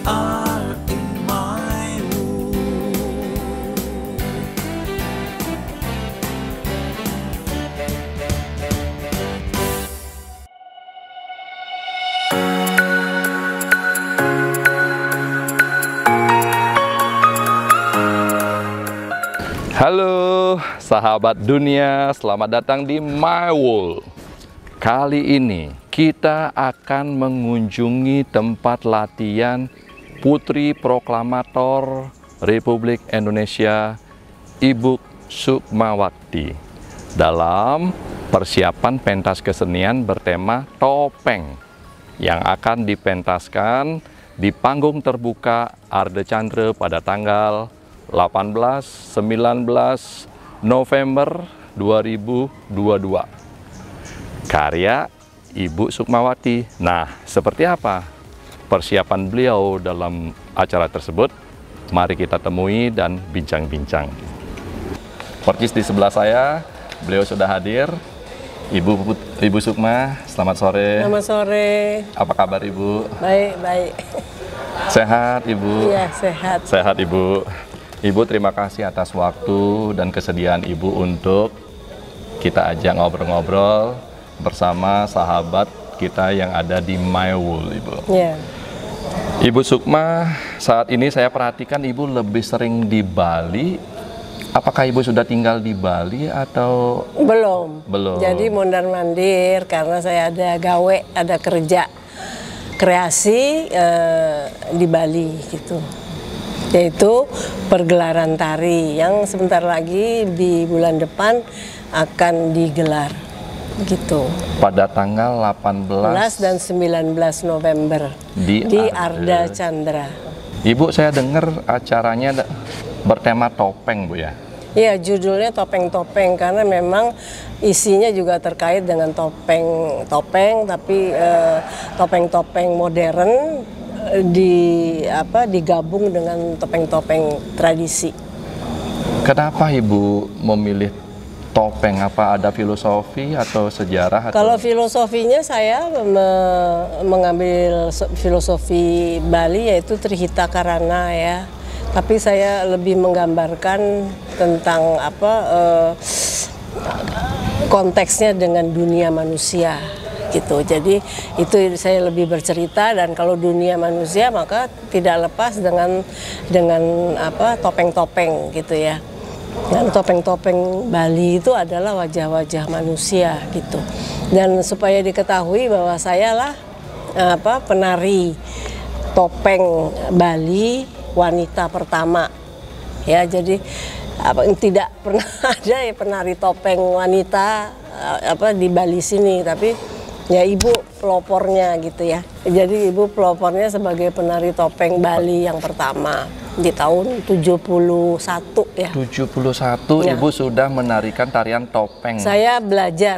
are in my world. Halo sahabat dunia, selamat datang di My World. Kali ini kita akan mengunjungi tempat latihan Putri Proklamator Republik Indonesia Ibu Sukmawati dalam persiapan pentas kesenian bertema topeng yang akan dipentaskan di panggung terbuka Arde Chandra pada tanggal 18-19 November 2022. Karya Ibu Sukmawati. Nah, seperti apa persiapan beliau dalam acara tersebut? Mari kita temui dan bincang-bincang. Persis di sebelah saya, beliau sudah hadir. Ibu Sukma, selamat sore. Selamat sore. Apa kabar Ibu? Baik, baik. Sehat Ibu? Iya, sehat. Sehat Ibu. Ibu, terima kasih atas waktu dan kesediaan Ibu untuk kita ajak ngobrol-ngobrol bersama sahabat kita yang ada di My World, Ibu. Iya. Ibu Sukma, saat ini saya perhatikan Ibu lebih sering di Bali. Apakah Ibu sudah tinggal di Bali atau Belum. belum? Jadi mondar-mandir karena saya ada gawe, ada kerja kreasi di Bali gitu. Yaitu pergelaran tari yang sebentar lagi di bulan depan akan digelar gitu. Pada tanggal 18 dan 19 November di Arde Chandra. Ibu, saya dengar acaranya bertema topeng, Bu ya? Iya, judulnya topeng-topeng karena memang isinya juga terkait dengan topeng-topeng, tapi topeng-topeng modern digabung dengan topeng-topeng tradisi. Kenapa Ibu memilih topeng? Apa ada filosofi atau sejarah? Kalau filosofinya saya mengambil filosofi Bali yaitu Trihita Karana ya. Tapi saya lebih menggambarkan tentang konteksnya dengan dunia manusia gitu. Jadi itu saya lebih bercerita, dan kalau dunia manusia maka tidak lepas dengan topeng-topeng gitu ya. Dan topeng-topeng Bali itu adalah wajah-wajah manusia gitu. Dan supaya diketahui bahwa saya lah penari topeng Bali wanita pertama. Ya, jadi tidak pernah ada ya penari topeng wanita di Bali sini, tapi ya ibu pelopornya gitu ya. Jadi ibu pelopornya sebagai penari topeng Bali yang pertama di tahun 71 ya. 71 ya. Ibu sudah menarikan tarian topeng. Saya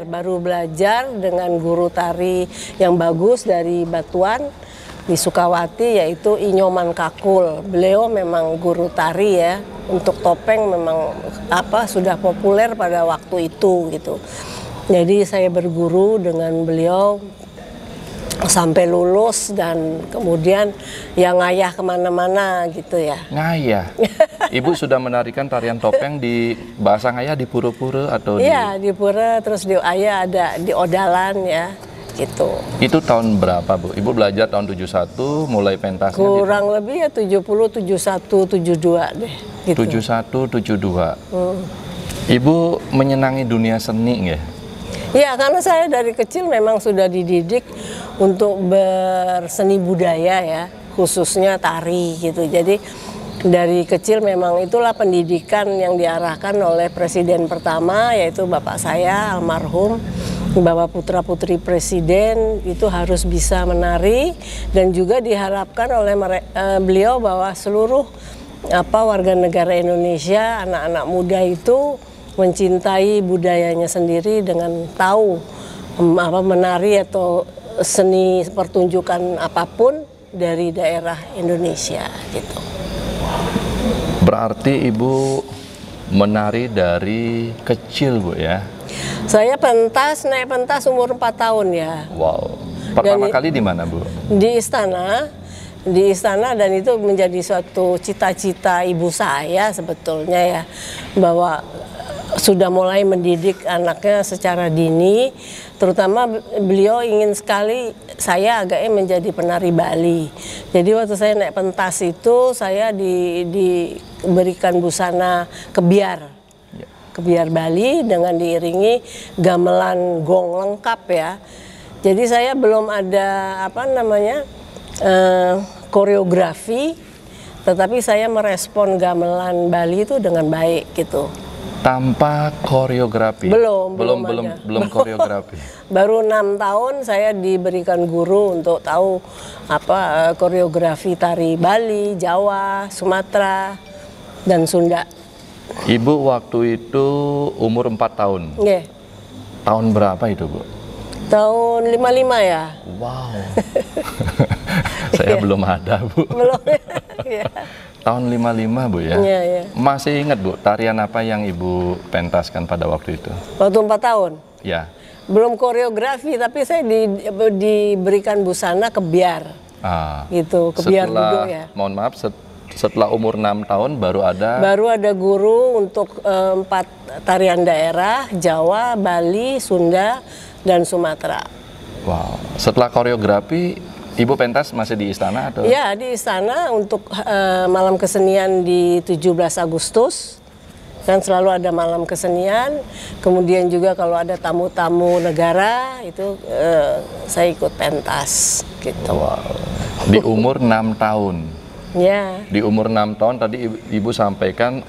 baru belajar dengan guru tari yang bagus dari Batuan di Sukawati, yaitu Inyoman Kakul. Beliau memang guru tari ya. Untuk topeng memang sudah populer pada waktu itu gitu. Jadi saya berguru dengan beliau sampai lulus, dan kemudian ya ngayah kemana-mana gitu ya. Ngayah? Ibu sudah menarikan tarian topeng di bahasa ngayah di pura-pura atau Iya, di pura, terus di ayah ada di Odalan ya gitu. Itu tahun berapa Bu? Ibu belajar tahun 71, mulai pentasnya kurang lebih ya 70, 71, 72 deh gitu. 71, 72. Ibu menyenangi dunia seni nggak? Ya, karena saya dari kecil memang sudah dididik untuk berseni budaya ya, khususnya tari gitu. Jadi dari kecil memang itulah pendidikan yang diarahkan oleh presiden pertama, yaitu bapak saya almarhum, bahwa putra-putri presiden itu harus bisa menari, dan juga diharapkan oleh beliau bahwa seluruh warga negara Indonesia, anak-anak muda itu mencintai budayanya sendiri dengan tahu menari atau seni pertunjukan apapun dari daerah Indonesia gitu. Berarti Ibu menari dari kecil Bu ya? Saya naik pentas umur 4 tahun ya. Wow. Pertama kali di mana Bu? Di istana. di istana, dan itu menjadi suatu cita-cita ibu saya sebetulnya ya, bahwa sudah mulai mendidik anaknya secara dini, terutama beliau ingin sekali saya agaknya menjadi penari Bali. Jadi waktu saya naik pentas itu saya diberikan busana kebiar. Kebiar Bali dengan diiringi gamelan gong lengkap ya. Jadi saya belum ada apa namanya koreografi, tetapi saya merespon gamelan Bali itu dengan baik gitu. Tanpa koreografi? Belum koreografi. Baru 6 tahun saya diberikan guru untuk tahu apa koreografi tari Bali, Jawa, Sumatera, dan Sunda. Ibu waktu itu umur 4 tahun? Yeah. Tahun berapa itu, Bu? Tahun 55 ya. Wow. Saya belum ada, Bu. Belum ya. Tahun 55, Bu ya? Iya, iya. Masih ingat, Bu, tarian apa yang Ibu pentaskan pada waktu itu? Waktu 4 tahun? Ya. Belum koreografi, tapi saya diberikan busana kebiar. Gitu, kebiar duduk ya. Mohon maaf, setelah umur 6 tahun baru ada guru untuk 4 tarian daerah, Jawa, Bali, Sunda, dan Sumatera. Wow. Setelah koreografi, Ibu pentas masih di istana atau? Ya, di istana untuk malam kesenian di 17 Agustus. Kan selalu ada malam kesenian. Kemudian juga kalau ada tamu-tamu negara itu saya ikut pentas gitu. Wow. Di umur 6 tahun. Ya. Di umur 6 tahun tadi Ibu sampaikan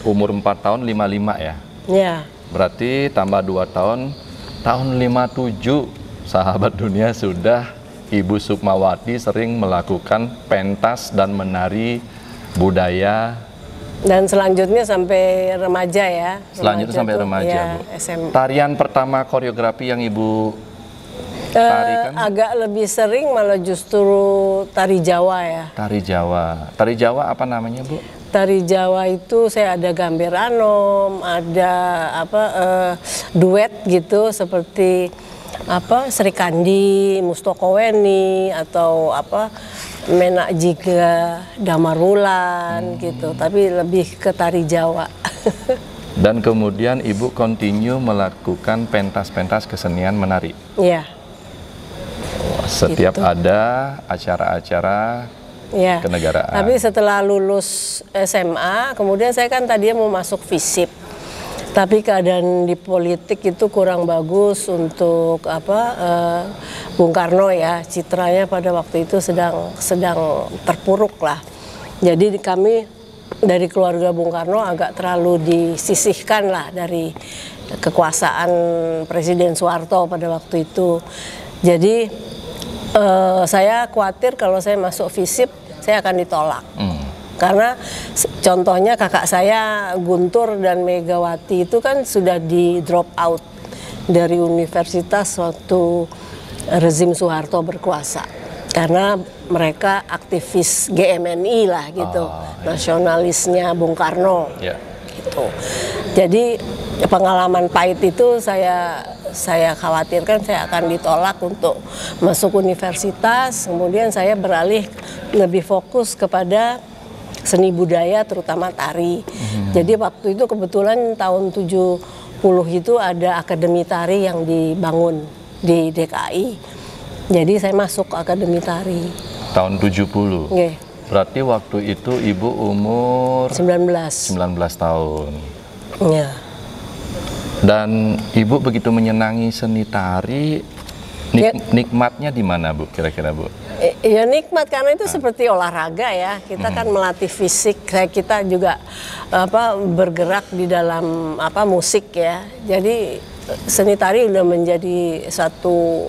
umur 4 tahun 55 ya? Ya. Berarti tambah 2 tahun, tahun 57 sahabat dunia sudah Ibu Sukmawati sering melakukan pentas dan menari budaya. Dan selanjutnya sampai remaja ya. Selanjutnya sampai remaja, ya, Bu. SMA. Tarian pertama koreografi yang Ibu tarikan? Agak lebih sering malah justru tari Jawa ya. Tari Jawa. Tari Jawa apa namanya, Bu? Tari Jawa itu saya ada Gambir Anom, ada duet gitu seperti Sri Kandi, Mustoko Weni, atau Menak Jiga, Damarulan gitu, tapi lebih ke tari Jawa. Dan kemudian Ibu continue melakukan pentas-pentas kesenian menari? Iya. Setiap gitu. Ada acara-acara ya. Kenegaraan. Tapi setelah lulus SMA, kemudian saya kan tadinya mau masuk FISIP. Tapi keadaan di politik itu kurang bagus untuk Bung Karno ya, citranya pada waktu itu sedang terpuruk lah. Jadi kami dari keluarga Bung Karno agak terlalu disisihkan lah dari kekuasaan Presiden Soeharto pada waktu itu. Jadi saya khawatir kalau saya masuk FISIP saya akan ditolak. Karena contohnya kakak saya Guntur dan Megawati itu kan sudah di drop out dari universitas waktu rezim Soeharto berkuasa. Karena mereka aktivis GMNI lah gitu, nasionalisnya Bung Karno. Gitu. Jadi pengalaman pahit itu saya khawatirkan saya akan ditolak untuk masuk universitas. Kemudian saya beralih lebih fokus kepada seni budaya terutama tari. Jadi waktu itu kebetulan tahun 70 itu ada akademi tari yang dibangun di DKI. Jadi saya masuk akademi tari. Tahun 70? Okay. Berarti waktu itu Ibu umur 19 tahun. Ya. Dan Ibu begitu menyenangi seni tari, nikmatnya di mana, Bu, kira-kira, Bu? Ya nikmat karena itu seperti olahraga ya, kita kan melatih fisik, kita juga bergerak di dalam musik ya. Jadi seni tari udah menjadi satu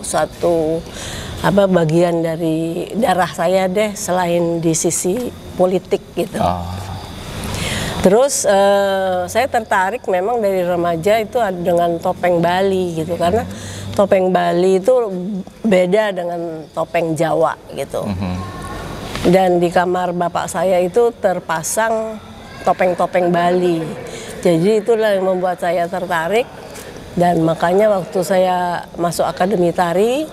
bagian dari darah saya deh, selain di sisi politik gitu. Terus saya tertarik memang dari remaja itu dengan topeng Bali gitu, karena topeng Bali itu beda dengan topeng Jawa gitu. Dan di kamar bapak saya itu terpasang topeng-topeng Bali. Jadi itulah yang membuat saya tertarik. Dan makanya waktu saya masuk akademi tari,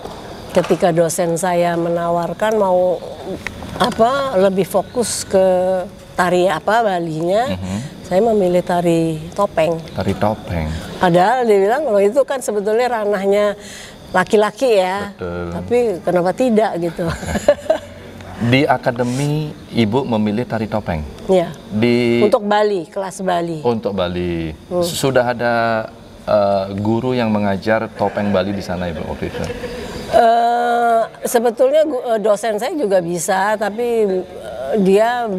ketika dosen saya menawarkan mau lebih fokus ke tari Balinya, saya memilih tari topeng. Tari topeng. Padahal dia bilang kalau itu kan sebetulnya ranahnya laki-laki ya, Betul. tapi kenapa tidak gitu? Di akademi Ibu memilih tari topeng. Ya. Di Untuk Bali, kelas Bali. Untuk Bali. Sudah ada guru yang mengajar topeng Bali di sana Ibu waktu itu? Sebetulnya dosen saya juga bisa, tapi dia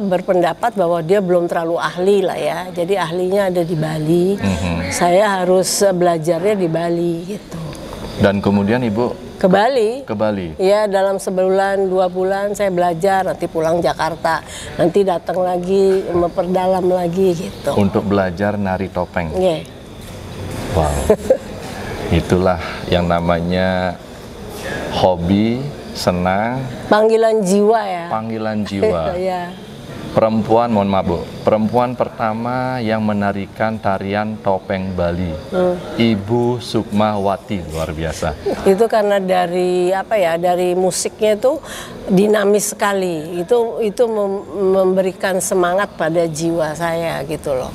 berpendapat bahwa dia belum terlalu ahli lah ya. Jadi ahlinya ada di Bali. Saya harus belajarnya di Bali gitu. Dan kemudian Ibu Ke Bali. ke Bali. Ya, dalam sebulan 2 bulan saya belajar, nanti pulang Jakarta, nanti datang lagi memperdalam lagi gitu. Untuk belajar nari topeng. Yeah. Wow. Itulah yang namanya hobi, senang, Panggilan jiwa ya. panggilan jiwa. Ya. Perempuan, mohon maaf Bu, perempuan pertama yang menarikan tarian topeng Bali, Ibu Sukmawati, luar biasa. Itu karena dari dari musiknya itu dinamis sekali. Itu memberikan semangat pada jiwa saya gitu loh.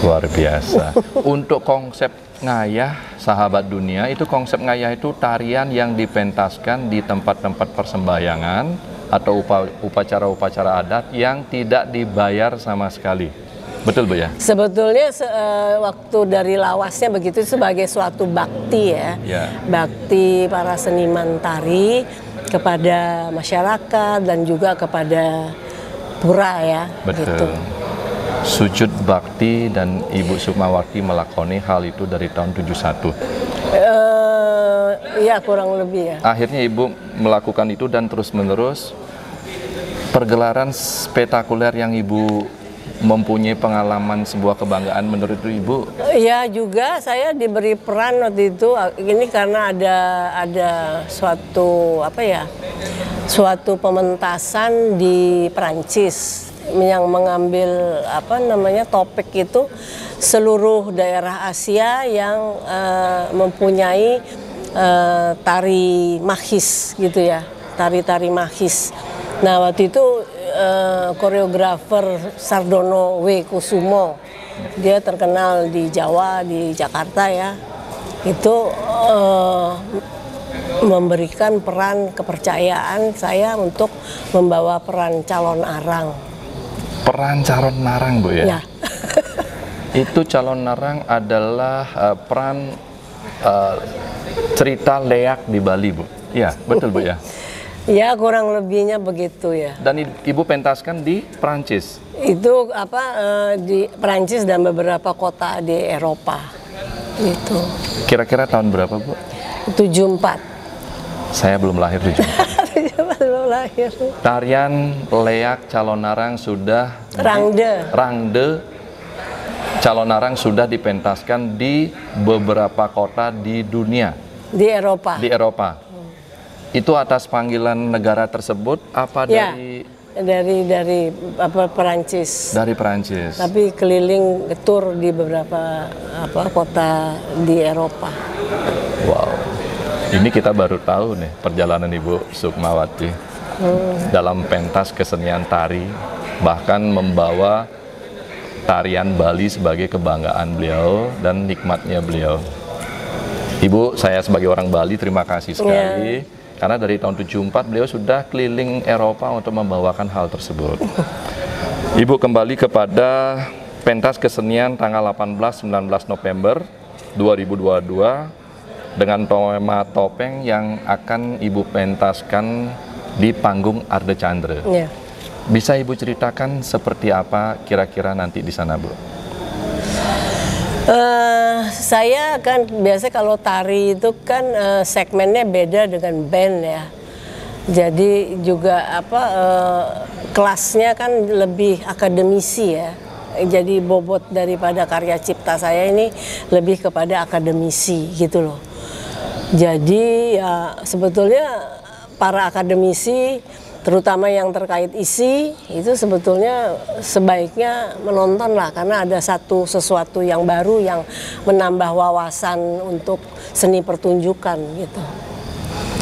Luar biasa. Untuk konsep ngayah, sahabat dunia, itu konsep ngayah itu tarian yang dipentaskan di tempat-tempat persembahyangan atau upacara-upacara adat yang tidak dibayar sama sekali. Betul Bu ya? Sebetulnya waktu dari lawasnya begitu sebagai suatu bakti ya. Ya. Bakti para seniman tari kepada masyarakat dan juga kepada pura ya. Betul. Gitu. Sujud bakti dan Ibu Sukmawati melakoni hal itu dari tahun 71. Ya kurang lebih ya. Akhirnya Ibu melakukan itu dan terus-menerus pergelaran spektakuler yang Ibu mempunyai pengalaman sebuah kebanggaan menurut Ibu. Ya juga saya diberi peran waktu itu ini karena ada suatu suatu pementasan di Perancis yang mengambil topik itu seluruh daerah Asia yang mempunyai tari mahis gitu ya, tari-tari mahis. Nah waktu itu koreografer Sardono W. Kusumo, dia terkenal di Jawa, di Jakarta ya, itu memberikan peran kepercayaan saya untuk membawa peran calon arang. Peran calon narang Bu ya? Ya. Itu calon narang adalah peran cerita leak di Bali Bu. Iya, betul Bu ya? Ya kurang lebihnya begitu ya. Dan Ibu pentaskan di Prancis. Itu di Prancis dan beberapa kota di Eropa. Gitu. Kira-kira tahun berapa Bu? 74. Saya belum lahir 74. Belum lahir. Tarian leak calon narang sudah Rangde calon narang sudah dipentaskan di beberapa kota di dunia. Di Eropa. Di Eropa. Itu atas panggilan negara tersebut apa Ya, dari Perancis. dari Perancis? Tapi keliling tour di beberapa kota di Eropa. Wow. Ini kita baru tahu nih perjalanan Ibu Sukmawati dalam pentas kesenian tari, bahkan membawa tarian Bali sebagai kebanggaan beliau dan nikmatnya beliau. Ibu, saya sebagai orang Bali terima kasih sekali karena dari tahun 74 beliau sudah keliling Eropa untuk membawakan hal tersebut. Ibu kembali kepada pentas kesenian tanggal 18-19 November 2022 dengan tema topeng yang akan Ibu pentaskan di panggung Arde Chandra. Ya. Bisa Ibu ceritakan seperti apa kira-kira nanti di sana, Bu? Saya kan biasa kalau tari itu kan segmennya beda dengan band ya. Jadi juga kelasnya kan lebih akademisi ya. Jadi bobot daripada karya cipta saya ini lebih kepada akademisi gitu loh. Jadi ya sebetulnya para akademisi terutama yang terkait isi itu sebetulnya sebaiknya menonton lah karena ada sesuatu yang baru yang menambah wawasan untuk seni pertunjukan gitu.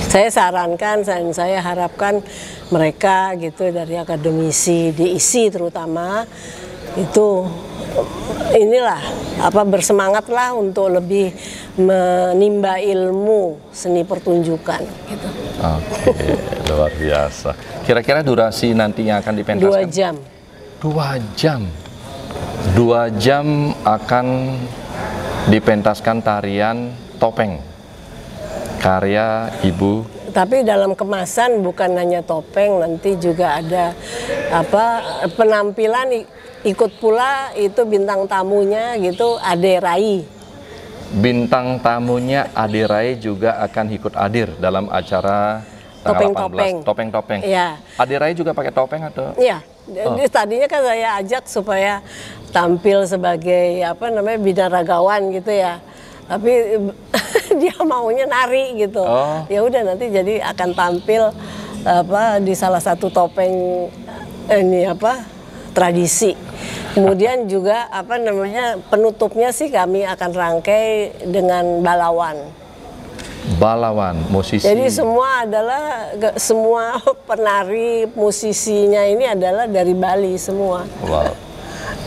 Saya sarankan dan saya harapkan mereka gitu dari akademisi diisi terutama itu inilah bersemangatlah untuk lebih menimba ilmu seni pertunjukan gitu. Oke, luar biasa. Kira-kira durasi nanti yang akan dipentaskan? 2 jam. 2 jam. 2 jam akan dipentaskan tarian topeng karya Ibu. Tapi dalam kemasan bukan hanya topeng, nanti juga ada penampilan ikut pula itu bintang tamunya gitu Ade Rai. Bintang tamunya Ade Rai juga akan ikut hadir dalam acara Topeng-topeng. Topeng-topeng. Iya. Ade Rai juga pakai topeng atau? Iya. Tadinya kan saya ajak supaya tampil sebagai binaragawan gitu ya. Tapi dia maunya nari gitu. Ya udah nanti jadi akan tampil di salah satu topeng tradisi. Kemudian juga penutupnya sih kami akan rangkai dengan balawan. Balawan, musisi. Jadi semua penari musisinya ini adalah dari Bali semua. Wow.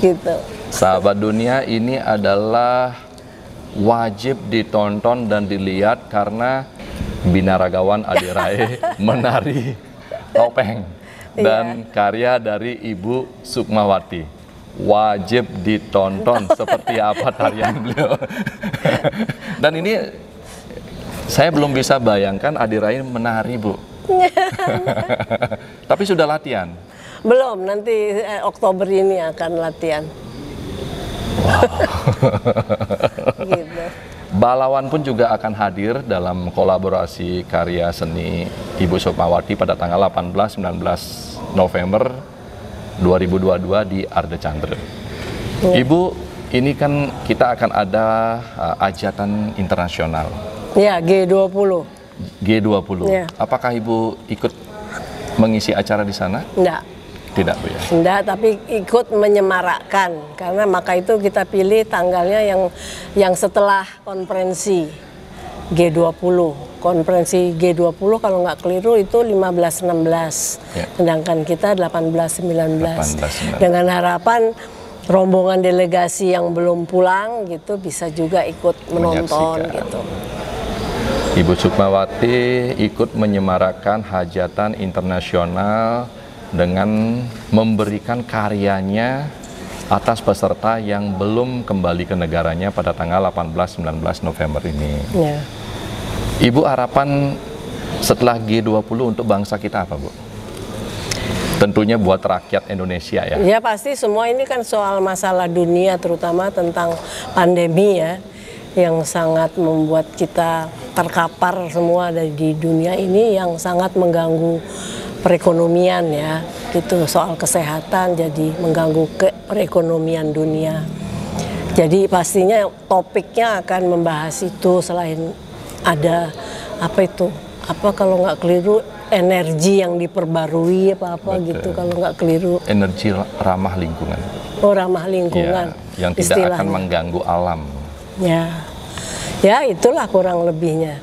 Gitu. Sahabat Dunia, ini adalah wajib ditonton dan dilihat karena binaragawan Ade Rai menari topeng dan karya dari Ibu Sukmawati. Wajib ditonton seperti apa tarian beliau. Dan ini saya belum bisa bayangkan Ade Rai menari, Bu. Tapi sudah latihan? Belum, nanti Oktober ini akan latihan. Wow. Gitu. Balawan pun juga akan hadir dalam kolaborasi karya seni Ibu Sukmawati pada tanggal 18-19 November 2022 di Arde Chandra. Ibu, ini kan kita akan ada hajatan internasional. Ya, G20. G20. Ya. Apakah Ibu ikut mengisi acara di sana? Enggak. Tidak, Bu ya? Enggak, tapi ikut menyemarakkan. Karena maka itu kita pilih tanggalnya yang setelah konferensi G20. Konferensi G20 kalau nggak keliru itu 15-16. Ya. Sedangkan kita 18-19. Dengan harapan rombongan delegasi yang belum pulang gitu bisa juga ikut menonton gitu. Ibu Sukmawati ikut menyemarakkan hajatan internasional dengan memberikan karyanya atas peserta yang belum kembali ke negaranya pada tanggal 18-19 November ini. Ya. Ibu, harapan setelah G20 untuk bangsa kita apa, Bu? Tentunya buat rakyat Indonesia ya. Ya pasti semua ini kan soal masalah dunia, terutama tentang pandemi ya, yang sangat membuat kita terkapar semua di dunia ini, yang sangat mengganggu perekonomian ya, gitu. Soal kesehatan jadi mengganggu perekonomian dunia. Jadi pastinya topiknya akan membahas itu, selain ada kalau nggak keliru energi yang diperbarui apa gitu, kalau nggak keliru. Energi ramah lingkungan. Oh, ramah lingkungan. Ya, yang tidak akan mengganggu alam. Ya itulah kurang lebihnya.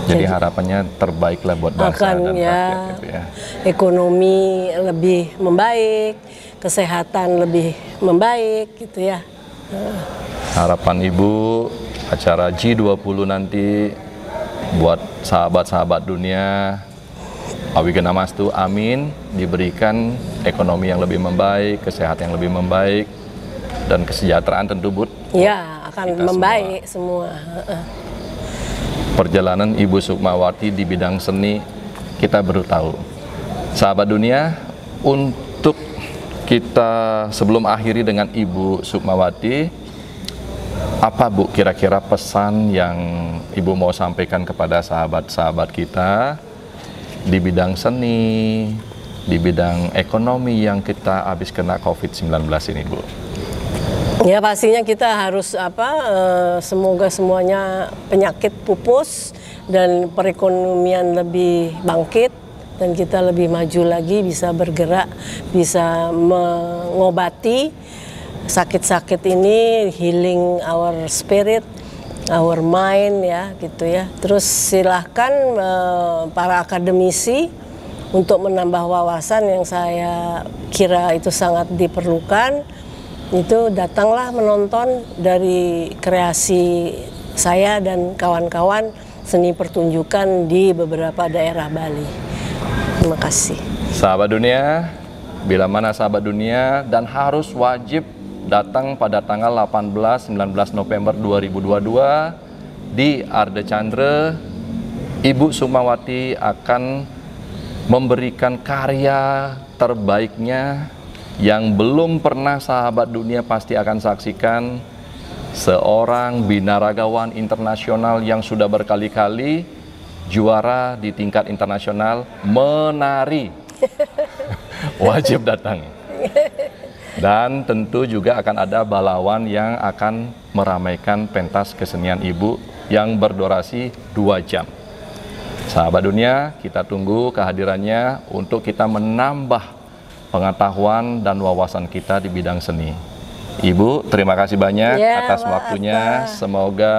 Jadi harapannya terbaiklah buat bangsa dan rakyat itu ya. Ekonomi lebih membaik, kesehatan lebih membaik gitu ya. Harapan Ibu acara G20 nanti buat sahabat-sahabat dunia, Awigenamastu, amin, diberikan ekonomi yang lebih membaik, kesehatan yang lebih membaik, dan kesejahteraan tentu, Bu. Ya, akan membaik semua. Perjalanan Ibu Sukmawati di bidang seni kita baru tahu. Sahabat dunia, untuk kita sebelum akhiri dengan Ibu Sukmawati, apa Bu kira-kira pesan yang Ibu mau sampaikan kepada sahabat-sahabat kita di bidang seni, di bidang ekonomi yang kita habis kena COVID-19 ini, Bu? Ya pastinya kita harus semoga semuanya penyakit pupus dan perekonomian lebih bangkit dan kita lebih maju lagi, bisa bergerak, bisa mengobati sakit-sakit ini, healing our spirit, our mind ya gitu ya. Terus silahkan para akademisi untuk menambah wawasan yang saya kira itu sangat diperlukan. Itu datanglah menonton dari kreasi saya dan kawan-kawan seni pertunjukan di beberapa daerah Bali. Terima kasih. Sahabat dunia, bila mana sahabat dunia dan harus wajib datang pada tanggal 18-19 November 2022 di Arde Chandra, Ibu Sukmawati akan memberikan karya terbaiknya yang belum pernah sahabat dunia pasti akan saksikan. Seorang binaragawan internasional yang sudah berkali-kali juara di tingkat internasional menari. Wajib datang. Dan tentu juga akan ada balawan yang akan meramaikan pentas kesenian Ibu yang berdurasi 2 jam. Sahabat dunia, kita tunggu kehadirannya untuk kita menambah pengetahuan dan wawasan kita di bidang seni. Ibu, terima kasih banyak atas waktunya. Semoga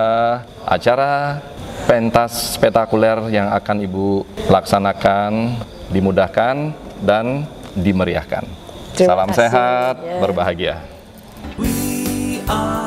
acara pentas spektakuler yang akan Ibu laksanakan dimudahkan dan dimeriahkan. Salam sehat, berbahagia. We are